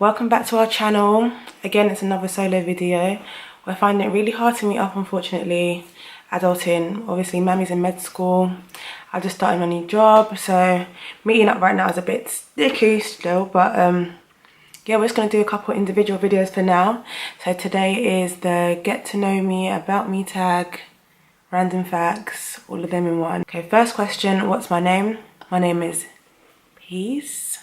Welcome back to our channel. Again, it's another solo video. We're finding it really hard to meet up, unfortunately. Adulting, obviously Mame's in med school. I just started my new job, so meeting up right now is a bit sticky still, but yeah, we're just going to do a couple individual videos for now. So today is the get to know me, about me tag, random facts, all of them in one. Okay, first question, what's my name? My name is Peace.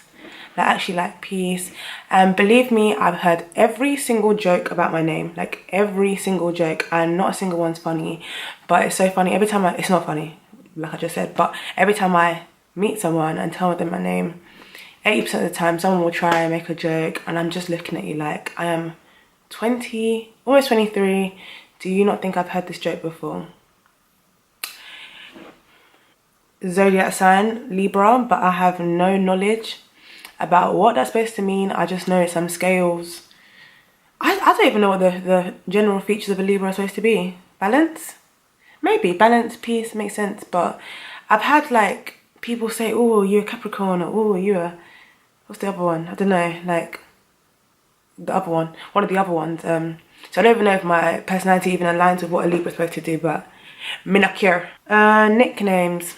Actually like peace. And believe me, I've heard every single joke about my name, like every single joke, and not a single one's funny. But it's so funny every time it's not funny, like I just said, but every time I meet someone and tell them my name, 80% of the time someone will try and make a joke, and I'm just looking at you like, I am 20, almost 23. Do you not think I've heard this joke before? Zodiac sign, Libra, but I have no knowledge about what that's supposed to mean. I just know it's some scales. I don't even know what the general features of a Libra are supposed to be. Balance? Maybe. Balance, peace, makes sense. But I've had like people say, oh, you're a Capricorn, or oh, you're a... What's the other one? I don't know. Like the other one. One of the other ones. So I don't even know if my personality even aligns with what a Libra is supposed to do, but me not care. Nicknames.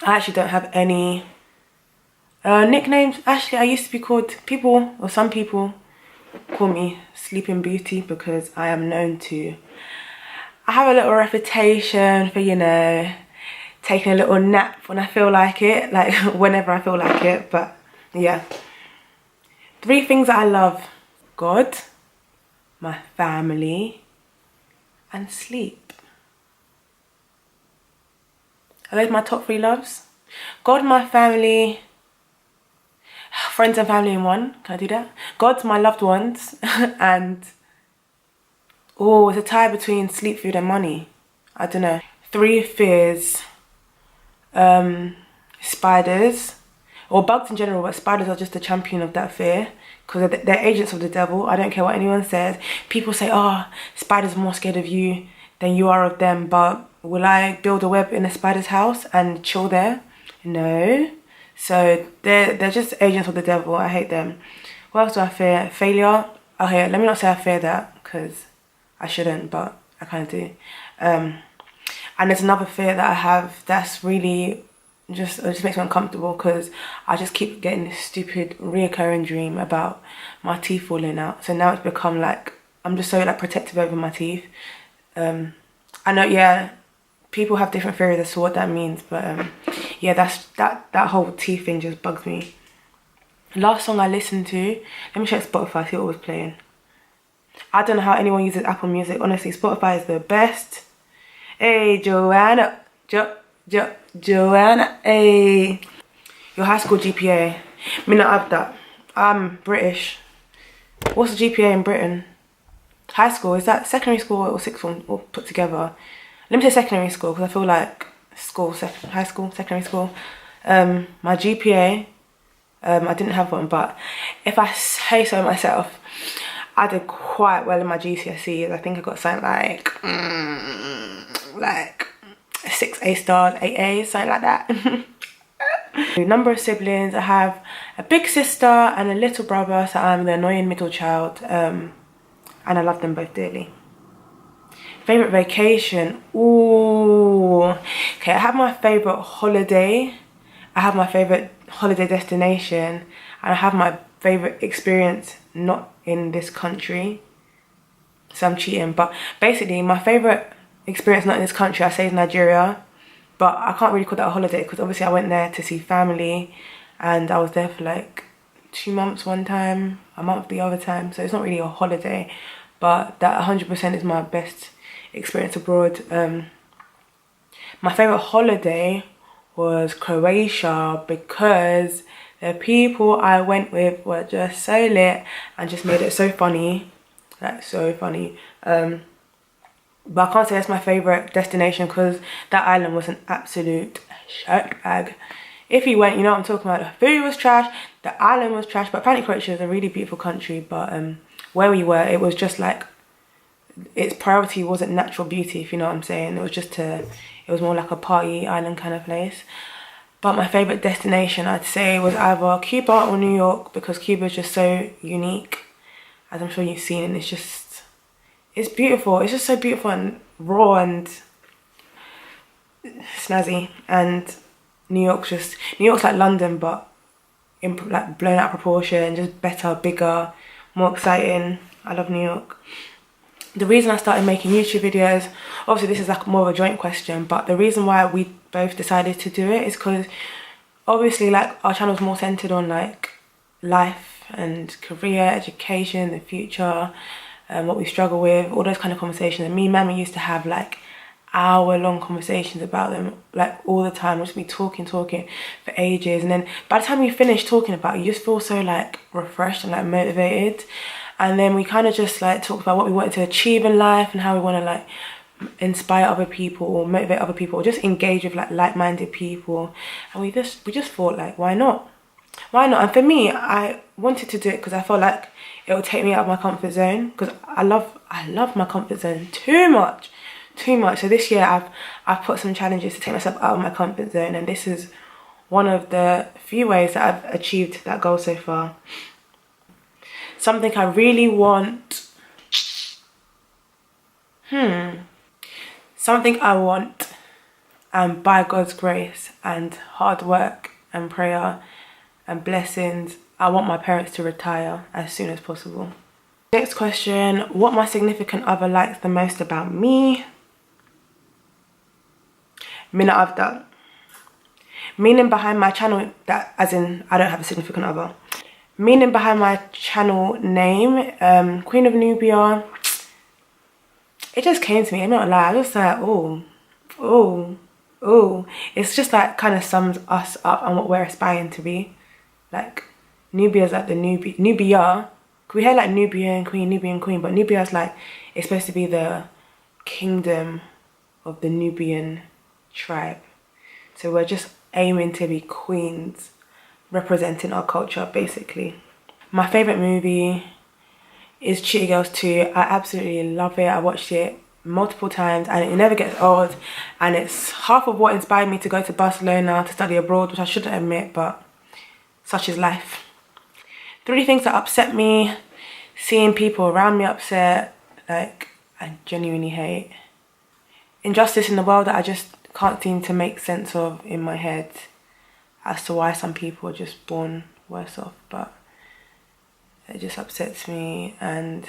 I actually don't have any nicknames. Actually, I used to be called, some people call me Sleeping Beauty because I am known to, I have a little reputation for, you know, taking a little nap when I feel like it, like whenever I feel like it. But yeah, 3 things that I love: God, my family, and sleep. Are those my top 3 loves? God, my family, friends and family in one. Can I do that? God's my loved ones. And oh, it's a tie between sleep, food and money. I don't know. 3 fears. Spiders, or bugs in general, but spiders are just the champion of that fear because they're agents of the devil. I don't care what anyone says. People say, oh, spiders are more scared of you than you are of them, but will I build a web in a spider's house and chill there? No. So they're just agents of the devil. I hate them. What else do I fear? Failure. Okay, let me not say I fear that because I shouldn't, but I kind of do. And there's another fear that I have that's really it just makes me uncomfortable because I just keep getting this stupid reoccurring dream about my teeth falling out. So now it's become like I'm just so like protective over my teeth. I know, yeah, people have different theories as to what that means, but yeah, that whole teeth thing just bugs me. Last song I listened to, let me check Spotify, see what was playing. I don't know how anyone uses Apple Music. Honestly, Spotify is the best. Hey, Joanna, Joanna, hey. Your high school GPA. Me not have that. I'm British. What's the GPA in Britain? High school, is that secondary school or sixth form all put together? Let me say secondary school because I feel like high school, secondary school. My GPA, I didn't have one, but if I say so myself, I did quite well in my GCSEs. I think I got something like 6 A stars, 8 A's, something like that. Number of siblings, I have a big sister and a little brother, so I'm the annoying middle child, and I love them both dearly. Favorite vacation, ooh. Okay, I have my favorite holiday, I have my favorite holiday destination, and I have my favorite experience not in this country. So I'm cheating, but basically my favorite experience not in this country, I say, is Nigeria, but I can't really call that a holiday because obviously I went there to see family and I was there for like 2 months one time, a month the other time, so it's not really a holiday, but that 100% is my best experience abroad. My favorite holiday was Croatia because the people I went with were just so lit and just made it so funny, like so funny. But I can't say that's my favorite destination because that island was an absolute shit bag. If you went, you know what I'm talking about. The food was trash, the island was trash, but apparently Croatia is a really beautiful country. But where we were, it was just like, its priority wasn't natural beauty, if you know what I'm saying. It was just it was more like a party island kind of place. But my favourite destination, I'd say, was either Cuba or New York, because Cuba is just so unique, as I'm sure you've seen, and it's beautiful. It's just so beautiful and raw and snazzy. And New York's like London, but in like blown out proportion, just better, bigger, more exciting. I love New York. The reason I started making YouTube videos, obviously this is like more of a joint question, but the reason why we both decided to do it is because obviously like our channel's more centered on like life and career, education, the future, what we struggle with, all those kind of conversations. And me and Maame used to have like hour-long conversations about them, like all the time. We'll just be talking for ages, and then by the time you finish talking about it, you just feel so like refreshed and like motivated. And then we kind of just like talked about what we wanted to achieve in life and how we want to like inspire other people or motivate other people or just engage with like like-minded people. And we just thought like, why not? And for me, I wanted to do it because I felt like it would take me out of my comfort zone, because I love my comfort zone too much. So this year I've put some challenges to take myself out of my comfort zone, and this is one of the few ways that I've achieved that goal so far. Something I really want. Something I want, and by God's grace and hard work and prayer and blessings, I want my parents to retire as soon as possible. Next question, what my significant other likes the most about me? Mina Avda. Meaning behind my channel, that as in I don't have a significant other. Meaning behind my channel name, Queen of Nubia, it just came to me, I'm not gonna lie. I was just like, oh. It's just like kind of sums us up and what we're aspiring to be. Like Nubia's like the Nubia. We hear like Nubian Queen, but Nubia's like, it's supposed to be the kingdom of the Nubian tribe. So we're just aiming to be queens, representing our culture basically. My favourite movie is Cheetah Girls 2. I absolutely love it. I watched it multiple times and it never gets old, and it's half of what inspired me to go to Barcelona to study abroad, which I shouldn't admit, but such is life. 3 things that upset me: seeing people around me upset, like I genuinely hate. Injustice in the world that I just can't seem to make sense of in my head as to why some people are just born worse off, but it just upsets me. And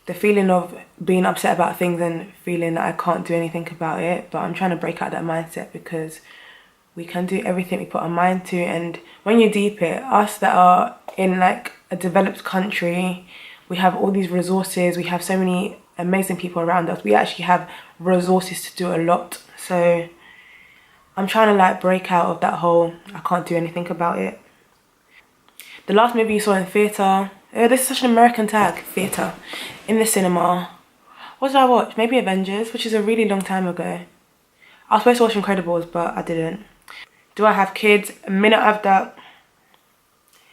the feeling of being upset about things and feeling that I can't do anything about it, but I'm trying to break out that mindset, because we can do everything we put our mind to. And when you deep it, us that are in like a developed country, we have all these resources, we have so many amazing people around us, we actually have resources to do a lot. So I'm trying to like break out of that whole I can't do anything about it. The last movie you saw in theatre, this is such an American tag, theatre, in the cinema. What did I watch? Maybe Avengers, which is a really long time ago. I was supposed to watch Incredibles, but I didn't. Do I have kids? A minute of that.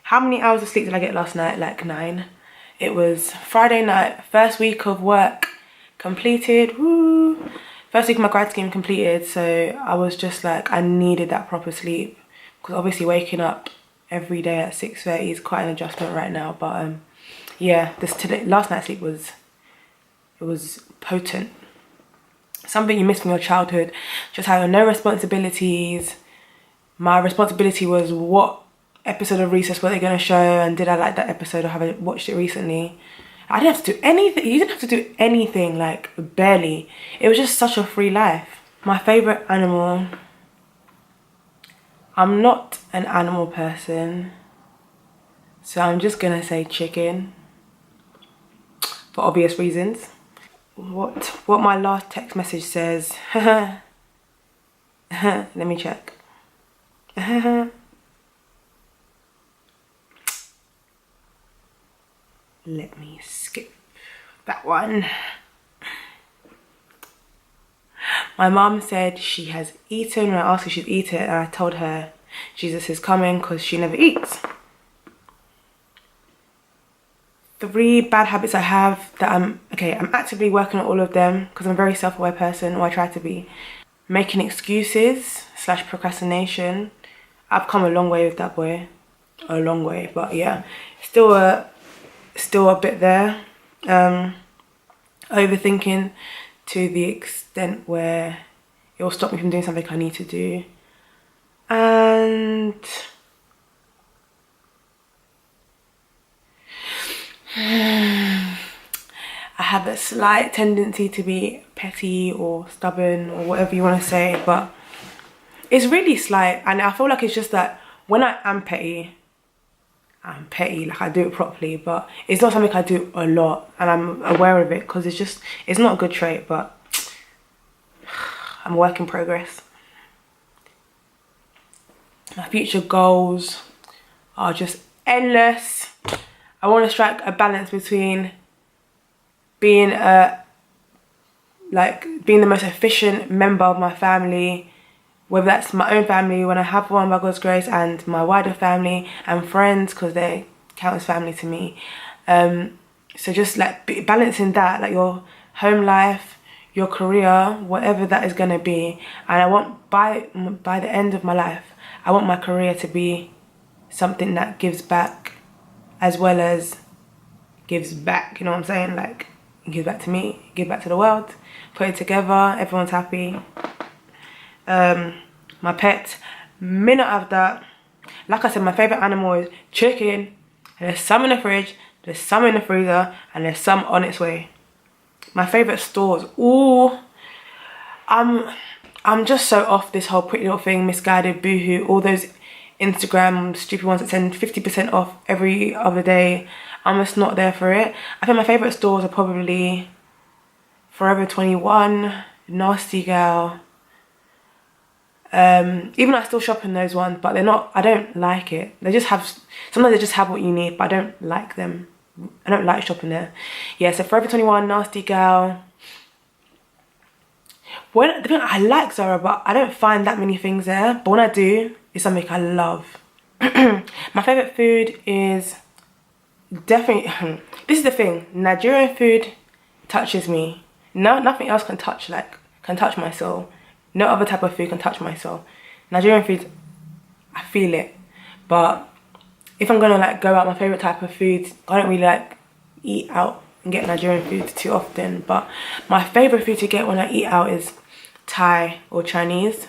How many hours of sleep did I get last night? Like 9. It was Friday night, first week of work completed, woo! First week of my grad scheme completed, so I was just like, I needed that proper sleep, because obviously waking up every day at 6:30 is quite an adjustment right now. But yeah, last night's sleep was potent. Something you miss from your childhood, just having no responsibilities. My responsibility was what episode of Recess were they going to show, and did I like that episode, or have I watched it recently? I didn't have to do anything. You didn't have to do anything, like barely. It was just such a free life. My favourite animal, I'm not an animal person, so I'm just gonna say chicken for obvious reasons. What my last text message says. Let me check. Let me skip that one. My mum said she has eaten. When I asked her if she's eaten, and I told her Jesus is coming because she never eats. 3 bad habits I have that I'm actively working on all of them, because I'm a very self-aware person, or I try to be. Making excuses. / procrastination. I've come a long way with that boy. A long way, but yeah, still a bit there. Overthinking to the extent where it will stop me from doing something I need to do. And I have a slight tendency to be petty or stubborn or whatever you want to say, but it's really slight. And I feel like it's just that when I am petty, I'm petty, like I do it properly, but it's not something I do a lot, and I'm aware of it because it's not a good trait, but I'm a work in progress. My future goals are just endless. I want to strike a balance between being the most efficient member of my family, whether that's my own family when I have one by God's grace, and my wider family and friends, because they count as family to me. So just like balancing that, like your home life, your career, whatever that is going to be. And I want by the end of my life, I want my career to be something that gives back as well as gives back, you know what I'm saying? Like, it gives back to me, give back to the world, put it together, everyone's happy. My pet, minute of that, like I said, my favourite animal is chicken. And there's some in the fridge, there's some in the freezer, and there's some on its way. My favourite stores, ooh, I'm just so off this whole Pretty Little Thing, Misguided, Boohoo, all those Instagram stupid ones that send 50% off every other day. I'm just not there for it. I think my favourite stores are probably Forever 21, Nasty Gal. Even though I still shop in those ones, but they're not, I don't like it. Sometimes they just have what you need, but I don't like them. I don't like shopping there. Yeah, so Forever 21, Nasty Gal. I like Zara, but I don't find that many things there. But when I do, it's something I love. My favourite food is definitely, this is the thing, Nigerian food touches me. No, nothing else can touch my soul. No other type of food can touch my soul. Nigerian food, I feel it. But if I'm gonna go out, my favourite type of food, I don't really eat out and get Nigerian food too often. But my favourite food to get when I eat out is Thai or Chinese.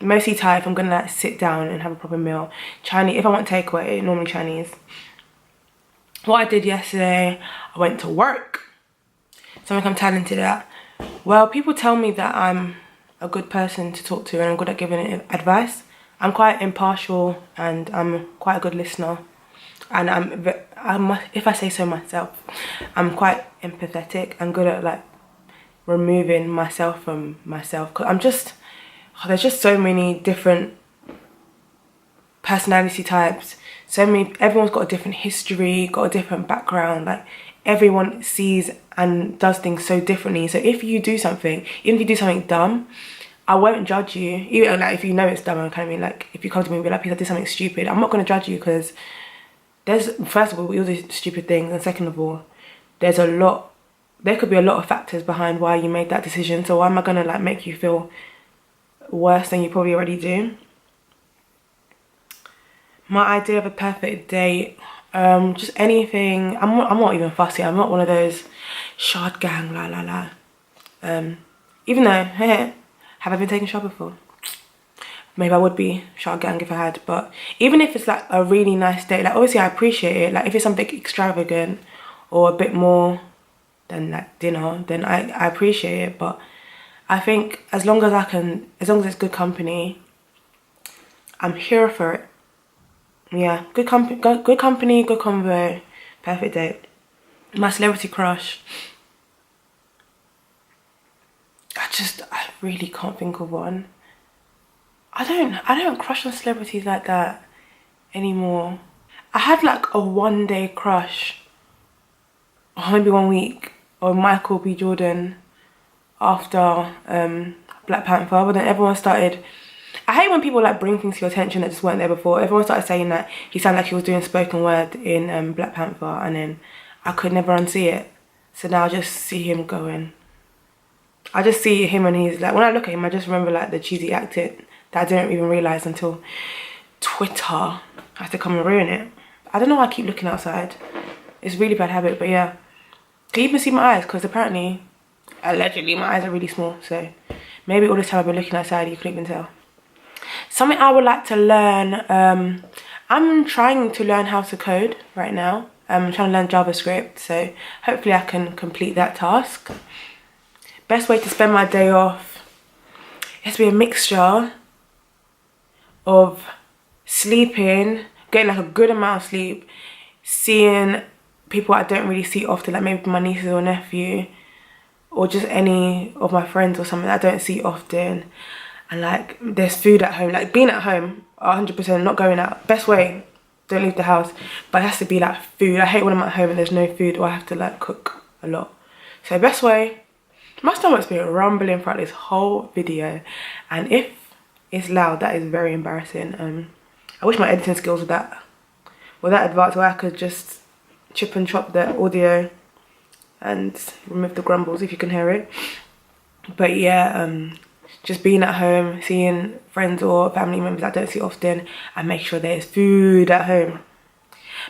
Mostly Thai if I'm gonna sit down and have a proper meal. Chinese, if I want takeaway, normally Chinese. What I did yesterday, I went to work. Something I'm talented at. Well, people tell me that I'm a good person to talk to and I'm good at giving advice. I'm quite impartial and I'm quite a good listener. And if I say so myself, I'm quite empathetic and good at removing myself from myself. Cause there's just so many different personality types. Everyone's got a different history, got a different background. Everyone sees and does things so differently. So if you do something, even if you do something dumb, I won't judge you. Even if you know it's dumb, I kind of mean if you come to me and be like, I did something stupid, I'm not going to judge you because first of all, we all do stupid things, and second of all, there could be a lot of factors behind why you made that decision. So why am I going to make you feel worse than you probably already do? My idea of a perfect date, just anything. I'm not even fussy. I'm not one of those shard gang even though have I been taken shot before? Maybe I would be shard gang if I had. But even if it's a really nice date, obviously I appreciate it. If it's something extravagant or a bit more than dinner, then I appreciate it. But I think as long as it's good company, I'm here for it. Yeah, good company, good convo, perfect date. My celebrity crush. I really can't think of one. I don't crush on celebrities like that anymore. I had a 1 day crush, or maybe 1 week, on Michael B. Jordan after Black Panther, but then everyone started. I hate when people bring things to your attention that just weren't there before. Everyone started saying that he sounded like he was doing spoken word in Black Panther, and then I could never unsee it. So now I just see him going, I just see him and he's like, when I look at him, I just remember like the cheesy acting that I didn't even realise until Twitter has to come and ruin it. I don't know why I keep looking outside. It's a really bad habit, but yeah. Can you even see my eyes? Because apparently, allegedly, my eyes are really small. So maybe all this time I've been looking outside, you couldn't even tell. Something I would like to learn, I'm trying to learn how to code right now. I'm trying to learn JavaScript, so hopefully I can complete that task. Best way to spend my day off, it has to be a mixture of sleeping, getting like a good amount of sleep, seeing people I don't really see often, like maybe my nieces or nephew, or just any of my friends or something that I don't see often. And like there's food at home, like being at home 100%, not going out. Best way, don't leave the house, but it has to be like food. I hate when I'm at home and there's no food or I have to like cook a lot. So best way, my stomach's been rumbling throughout this whole video, and if it's loud, that is very embarrassing. I wish my editing skills were that advanced where I could just chip and chop the audio and remove the grumbles if you can hear it. But yeah, just being at home, seeing friends or family members I don't see often, and make sure there's food at home.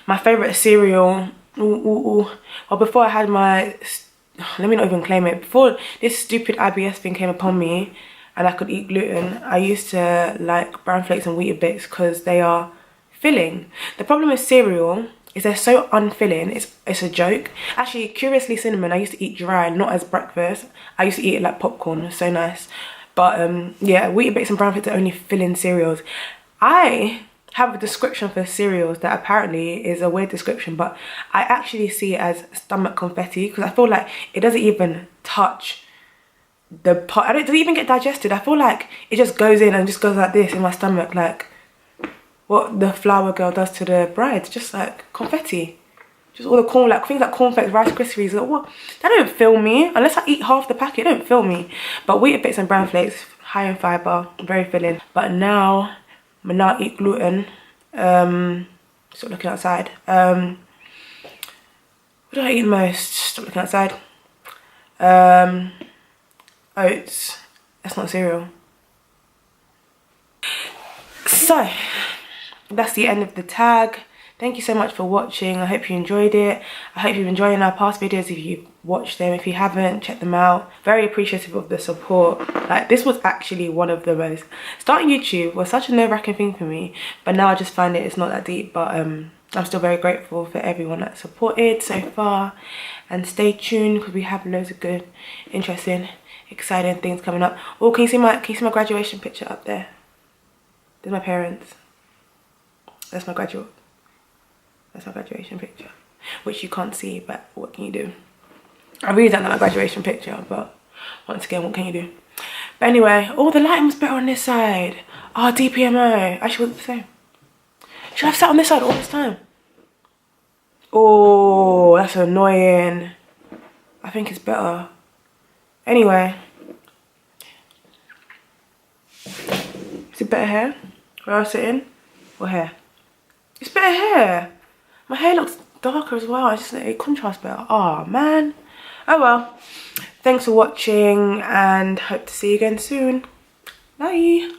My favourite cereal, well, before I had my, let me not even claim it, before this stupid IBS thing came upon me and I could eat gluten, I used to like brown flakes and Weetabix because they are filling. The problem with cereal is they're so unfilling, it's a joke. Actually, curiously, cinnamon I used to eat dry, not as breakfast. I used to eat it like popcorn, it was so nice. But yeah, Weetabix and brown flakes are only filling cereals. I have a description for cereals that apparently is a weird description, but I actually see it as stomach confetti because I feel like it doesn't even touch the part. It doesn't even get digested. I feel like it just goes in and just goes like this in my stomach, like what the flower girl does to the bride, just like confetti. Just all the corn, like things like cornflakes, Rice Krispies, like what? They don't fill me unless I eat half the packet. They don't fill me. But Weetabix and brown flakes, high in fibre, very filling. But now I'm not eat gluten. Stop looking outside. What do I eat the most? Stop looking outside. Oats. That's not cereal. So that's the end of the tag. Thank you so much for watching. I hope you enjoyed it. I hope you've enjoyed our past videos if you've watched them. If you haven't, check them out. Very appreciative of the support. Like, this was actually one of the most... Starting YouTube was such a nerve-wracking thing for me, but now I just find it's not that deep. But I'm still very grateful for everyone that supported so far. And stay tuned because we have loads of good, interesting, exciting things coming up. Oh, can you see my graduation picture up there? There's my parents. That's my graduation picture, which you can't see, but what can you do? I really don't like my graduation picture, but once again, what can you do? But anyway, oh, the lighting was better on this side. Oh, DPMO. Actually, what's the same? Should I have sat on this side all this time? Oh, that's annoying. I think it's better. Anyway. Is it better hair? Where I was sitting? Or hair? It's better hair. My hair looks darker as well. It contrasts better. Oh man. Oh well. Thanks for watching and hope to see you again soon. Bye.